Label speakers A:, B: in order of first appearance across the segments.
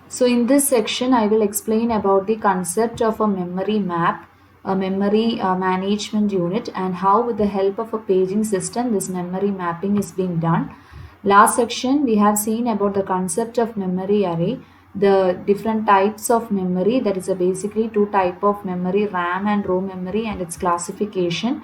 A: So in this section, I will explain about the concept of a memory map, a memory management unit, and how with the help of a paging system, this memory mapping is being done. Last section, we have seen about the concept of memory array, the different types of memory, that is basically two type of memory, RAM and ROM memory, and its classification.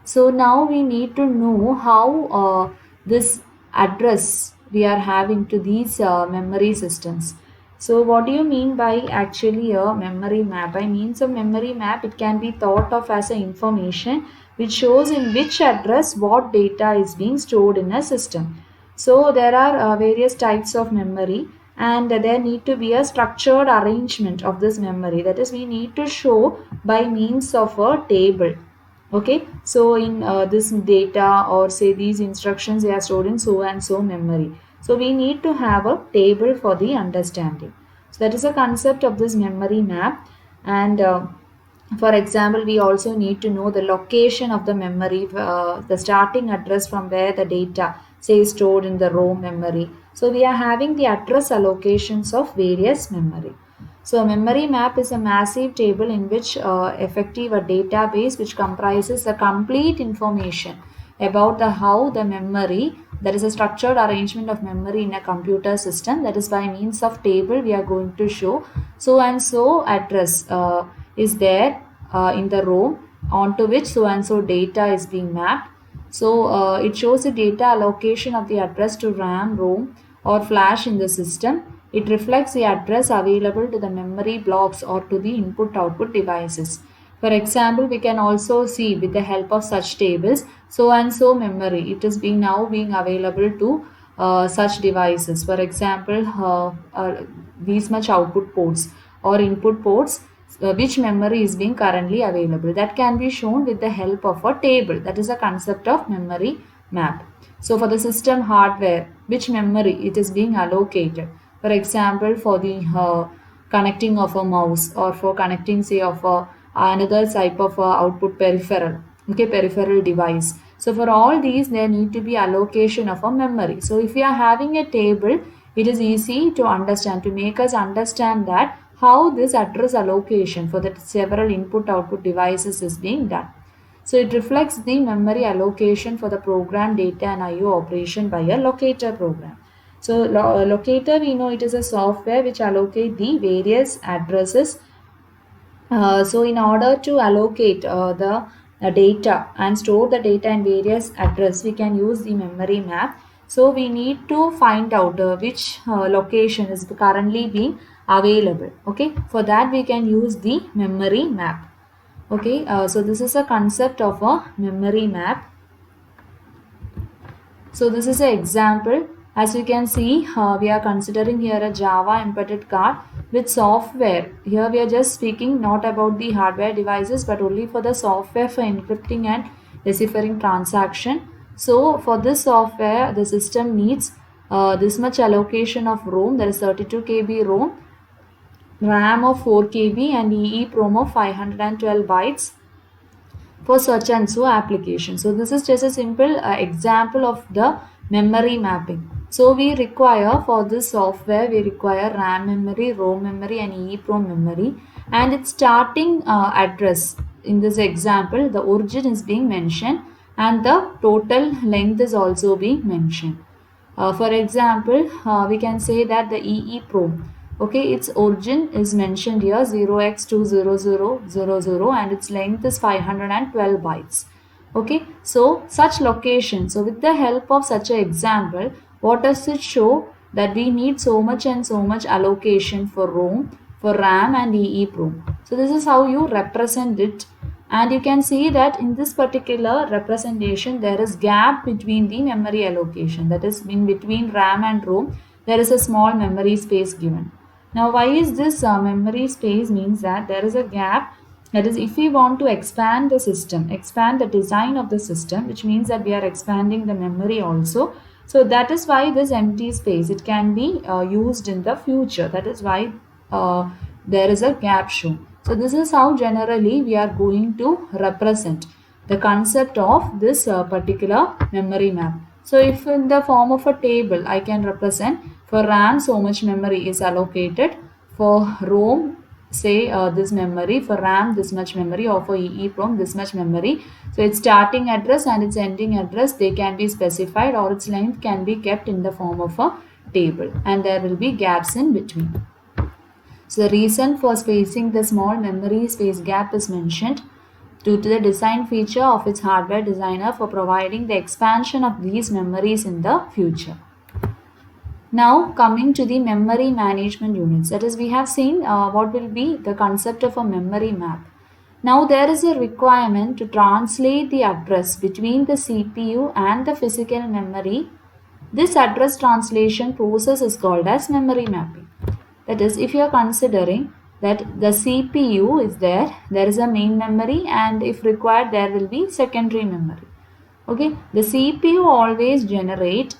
A: So now we need to know how this address we are having to these memory systems. So what do you mean by actually a memory map? I mean, a memory map, it can be thought of as a information which shows in which address what data is being stored in a system. So there are various types of memory, and there need to be a structured arrangement of this memory. That is, we need to show by means of a table. Okay, so in this data, or say these instructions, they are stored in so and so memory. So we need to have a table for the understanding. So that is a concept of this memory map. And for example, we also need to know the location of the memory, the starting address from where the data say is stored in the ROM memory. So we are having the address allocations of various memory. So a memory map is a massive table in which effective a database which comprises the complete information about the how the memory, that is a structured arrangement of memory in a computer system, that is by means of table we are going to show so and so address is there in the row onto which so and so data is being mapped. So it shows the data allocation of the address to RAM, ROM or flash in the system. It reflects the address available to the memory blocks or to the input-output devices. For example, we can also see with the help of such tables, so and so memory, it is now being available to such devices. For example, these much output ports or input ports, which memory is being currently available. That can be shown with the help of a table. That is a concept of memory map. So for the system hardware, which memory it is being allocated. For example, for the connecting of a mouse, or for connecting say of another type of output peripheral, okay, peripheral device. So for all these, there need to be allocation of a memory. So if we are having a table, it is easy to understand, to make us understand that how this address allocation for the several input output devices is being done. So it reflects the memory allocation for the program data and IO operation by a locator program. So locator, we know it is a software which allocate the various addresses. So in order to allocate the data and store the data in various address, we can use the memory map. So we need to find out which location is currently being available. Okay, for that we can use the memory map. Okay, so this is a concept of a memory map. So this is an example. As you can see, we are considering here a Java embedded card with software. Here we are just speaking not about the hardware devices, but only for the software for encrypting and deciphering transaction. So for this software, the system needs this much allocation of ROM, that is 32 KB ROM, RAM of 4 KB and EEPROM of 512 bytes for such and so application. So this is just a simple example of the memory mapping. So we require for this software, we require RAM memory, ROM memory and EEPROM memory, and its starting address. In this example, the origin is being mentioned and the total length is also being mentioned. For example, we can say that the EEPROM, okay, its origin is mentioned here 0x20000 and its length is 512 bytes. Okay, so such location. So with the help of such an example, what does it show? That we need so much and so much allocation for ROM, for RAM and EEPROM. So this is how you represent it, and you can see that in this particular representation there is gap between the memory allocation, that is in between RAM and ROM there is a small memory space given. Now why is this memory space? Means that there is a gap, that is if we want to expand the system, expand the design of the system, which means that we are expanding the memory also. So that is why this empty space, it can be used in the future. That is why there is a gap shown. So this is how generally we are going to represent the concept of this particular memory map. So if in the form of a table, I can represent for RAM so much memory is allocated, for ROM, say this memory, for RAM this much memory, or for EEPROM this much memory. So its starting address and its ending address, they can be specified, or its length can be kept in the form of a table, and there will be gaps in between. So the reason for spacing the small memory space gap is mentioned due to the design feature of its hardware designer for providing the expansion of these memories in the future. Now coming to the memory management units, that is, we have seen what will be the concept of a memory map. Now there is a requirement to translate the address between the CPU and the physical memory. This address translation process is called as memory mapping. That is, if you are considering that the CPU is there is a main memory, and if required there will be secondary memory. Okay, the CPU always generate,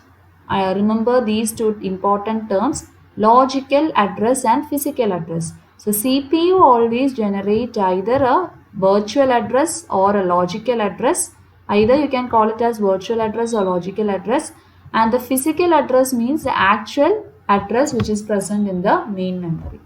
A: remember these two important terms, logical address and physical address. So CPU always generate either a virtual address or a logical address. Either you can call it as virtual address or logical address, and the physical address means the actual address which is present in the main memory.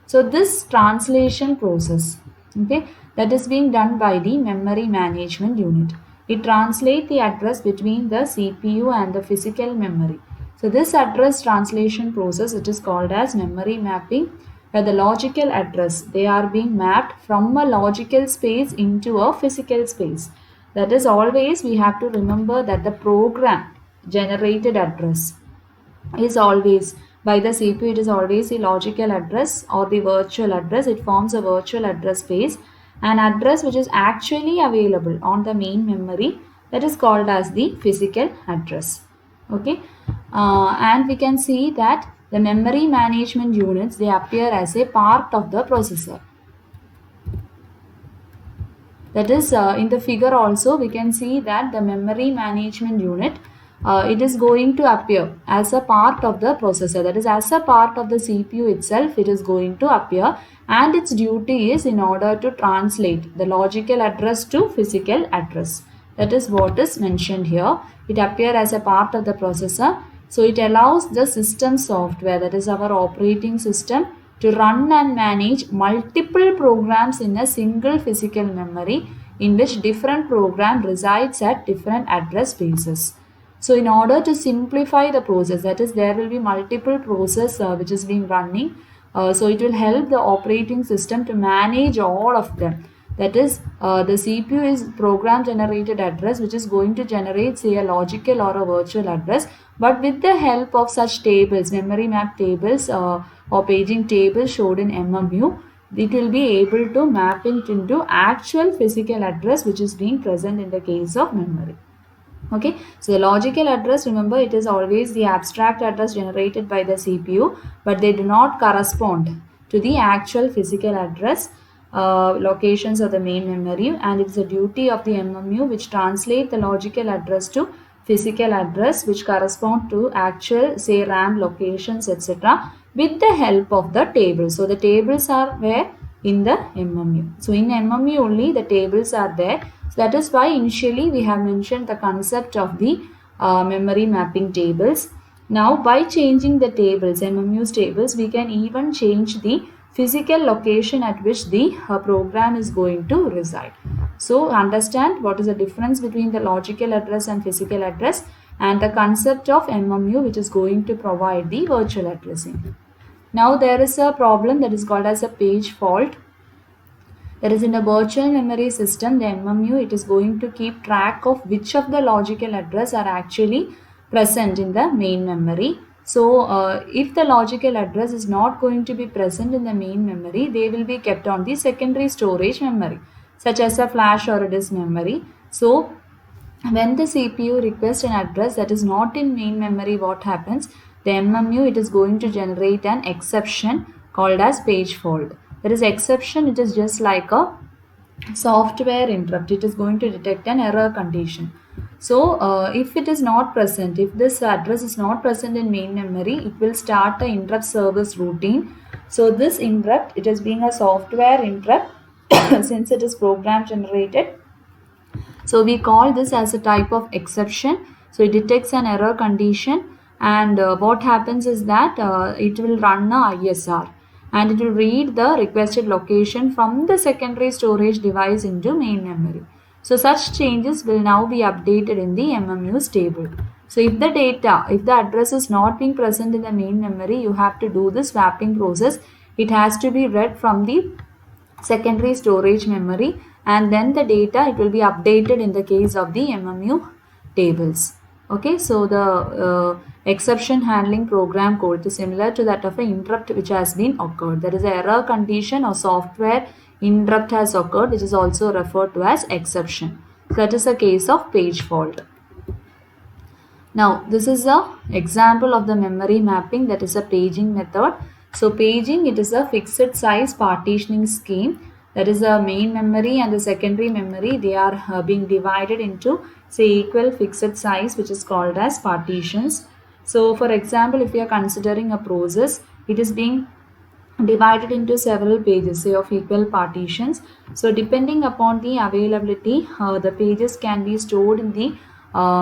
A: So this translation process, okay, that is being done by the memory management unit. It translates the address between the CPU and the physical memory. So this address translation process, it is called as memory mapping, where the logical address, they are being mapped from a logical space into a physical space. That is, always we have to remember that the program generated address is always by the CPU, it is always the logical address or the virtual address. It forms a virtual address space, an address which is actually available on the main memory, that is called as the physical address. Okay, and we can see that the memory management units, they appear as a part of the processor. That is, in the figure also we can see that the memory management unit, it is going to appear as a part of the processor. That is, as a part of the CPU itself, it is going to appear, and its duty is in order to translate the logical address to physical address. That is what is mentioned here. It appears as a part of the processor. So it allows the system software, that is our operating system, to run and manage multiple programs in a single physical memory, in which different program resides at different address spaces. So in order to simplify the process, that is, there will be multiple process which is being running. So it will help the operating system to manage all of them. That is, the CPU is program generated address, which is going to generate, say, a logical or a virtual address. But with the help of such tables, memory map tables or paging tables showed in MMU, it will be able to map it into actual physical address which is being present in the case of memory. Okay, so the logical address, remember, it is always the abstract address generated by the CPU, but they do not correspond to the actual physical address locations of the main memory, and it is the duty of the MMU which translate the logical address to physical address which correspond to actual, say, RAM locations, etc., with the help of the table. So the tables are where? In the MMU. So in MMU only the tables are there. So that is why initially we have mentioned the concept of the memory mapping tables. Now by changing the tables, MMU's tables, we can even change the physical location at which the program is going to reside. So understand what is the difference between the logical address and physical address, and the concept of MMU which is going to provide the virtual addressing. Now there is a problem that is called as a page fault. That is, in a virtual memory system, the MMU, it is going to keep track of which of the logical address are actually present in the main memory. So if the logical address is not going to be present in the main memory, they will be kept on the secondary storage memory, such as a flash or a disk memory. So when the CPU requests an address that is not in main memory, what happens? The MMU, it is going to generate an exception called as page fault. There is exception, it is just like a software interrupt. It is going to detect an error condition. So if it is not present, if this address is not present in main memory, it will start the interrupt service routine. So this interrupt, it is being a software interrupt since it is program generated. So we call this as a type of exception. So it detects an error condition, and what happens is that it will run a ISR. and it will read the requested location from the secondary storage device into main memory. So such changes will now be updated in the MMUs table. So if the address is not being present in the main memory, you have to do this swapping process. It has to be read from the secondary storage memory, and then the data, it will be updated in the case of the MMU tables. Okay, so the exception handling program code is similar to that of an interrupt which has been occurred. There is an error condition or software interrupt has occurred, which is also referred to as exception. So that is a case of page fault. Now this is a example of the memory mapping, that is a paging method. So paging, it is a fixed size partitioning scheme. That is a main memory and the secondary memory, they are being divided into say equal fixed size, which is called as partitions. So for example, if we are considering a process, it is being divided into several pages, say of equal partitions. So depending upon the availability, the pages can be stored in the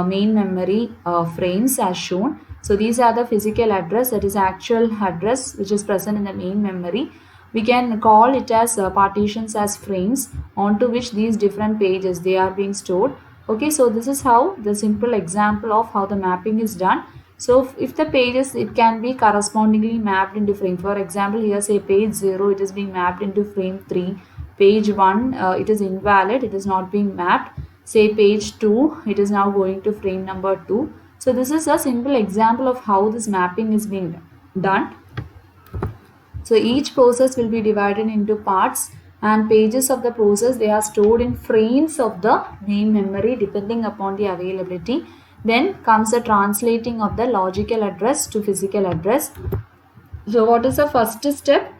A: main memory frames as shown. So these are the physical address, that is actual address which is present in the main memory. We can call it as partitions as frames onto which these different pages they are being stored. Okay, so this is how the simple example of how the mapping is done. So if the pages, it can be correspondingly mapped into frame. For example, here say page 0, it is being mapped into frame 3. Page 1, it is invalid, it is not being mapped. Say page 2, it is now going to frame number 2. So this is a simple example of how this mapping is being done. So each process will be divided into parts, and pages of the process, they are stored in frames of the main memory depending upon the availability. Then comes the translating of the logical address to physical address. So what is the first step?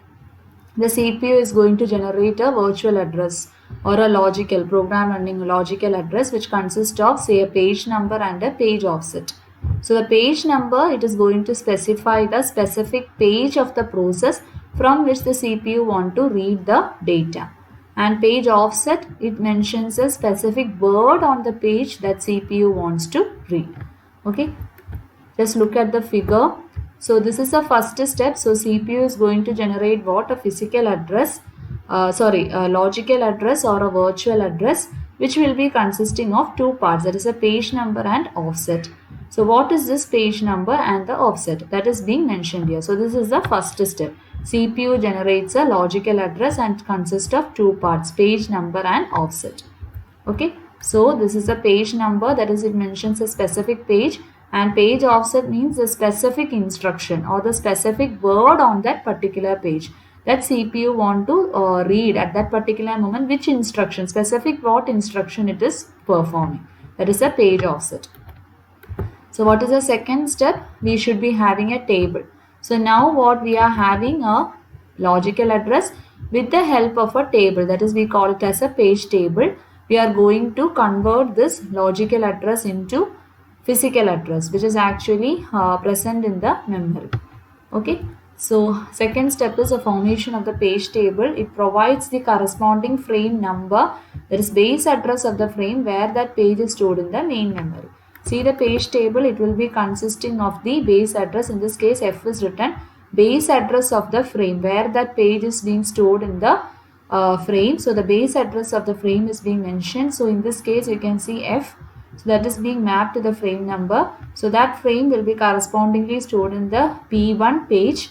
A: The CPU is going to generate a virtual address or a logical program running logical address, which consists of say a page number and a page offset. So the page number, it is going to specify the specific page of the process from which the CPU want to read the data. And page offset, it mentions a specific word on the page that CPU wants to read. Okay, just look at the figure. So this is the first step. So CPU is going to generate what? A physical address, a logical address or a virtual address, which will be consisting of two parts, that is a page number and offset. So what is this page number and the offset? That is being mentioned here. So this is the first step. CPU generates a logical address and consists of two parts, page number and offset. Okay, so this is a page number, that is it mentions a specific page, and page offset means the specific instruction or the specific word on that particular page that CPU want to read at that particular moment, which instruction, specific what instruction it is performing. That is a page offset. So what is the second step? We should be having a table. So now what we are having a logical address with the help of a table, that is we call it as a page table. We are going to convert this logical address into physical address, which is actually present in the memory. Okay, so second step is the formation of the page table. It provides the corresponding frame number, that is base address of the frame where that page is stored in the main memory. See the page table, it will be consisting of the base address. In this case, F is written, base address of the frame where that page is being stored in the frame. So the base address of the frame is being mentioned. So in this case, you can see F. So that is being mapped to the frame number. So that frame will be correspondingly stored in the P1 page.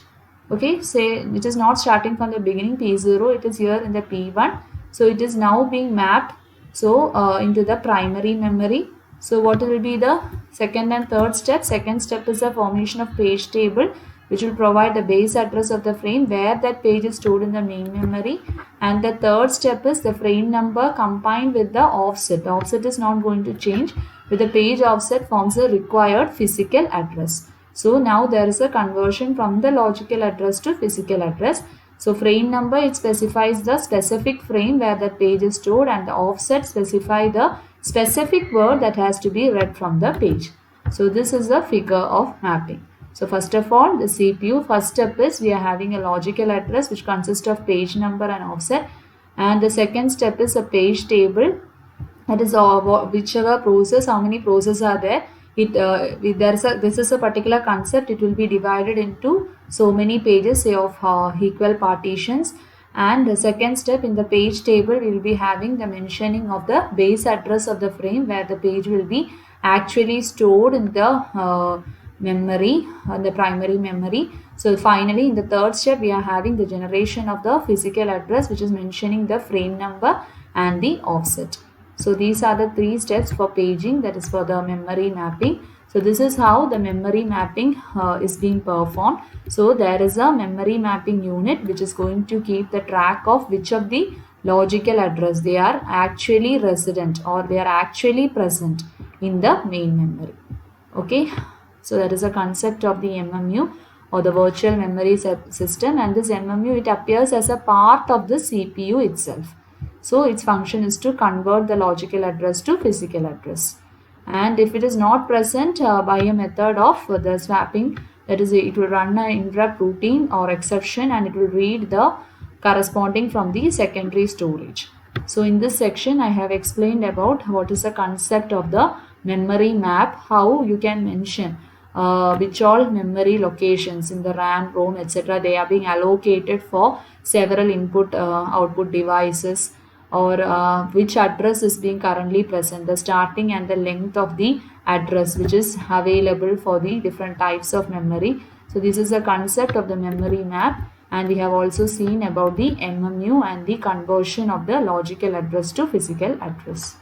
A: Okay, say it is not starting from the beginning P0, it is here in the P1. So it is now being mapped into the primary memory. So what will be the second and third step? Second step is the formation of page table, which will provide the base address of the frame where that page is stored in the main memory. And the third step is the frame number combined with the offset. The offset is not going to change. With the page offset forms the required physical address. So now there is a conversion from the logical address to physical address. So frame number, it specifies the specific frame where that page is stored, and the offset specify the specific word that has to be read from the page. So this is the figure of mapping. So first of all, the CPU, first step is we are having a logical address which consists of page number and offset, and the second step is a page table, that is whichever process, how many processes are there. This is a particular concept, it will be divided into so many pages say of equal partitions. And the second step, in the page table we will be having the mentioning of the base address of the frame, where the page will be actually stored in the memory, the primary memory. So finally, in the third step, we are having the generation of the physical address, which is mentioning the frame number and the offset. So these are the three steps for paging, that is for the memory mapping. So this is how the memory mapping is being performed. So there is a memory mapping unit which is going to keep the track of which of the logical address they are actually resident or they are actually present in the main memory. Okay, so that is a concept of the MMU, or the virtual memory system, and this MMU, it appears as a part of the CPU itself. So its function is to convert the logical address to physical address. And if it is not present by a method of the swapping, that is, it will run an interrupt routine or exception, and it will read the corresponding from the secondary storage. So in this section, I have explained about what is the concept of the memory map, how you can mention which all memory locations in the RAM, ROM, etc. they are being allocated for several input output devices, or which address is being currently present, the starting and the length of the address which is available for the different types of memory. So this is a concept of the memory map, and we have also seen about the MMU and the conversion of the logical address to physical address.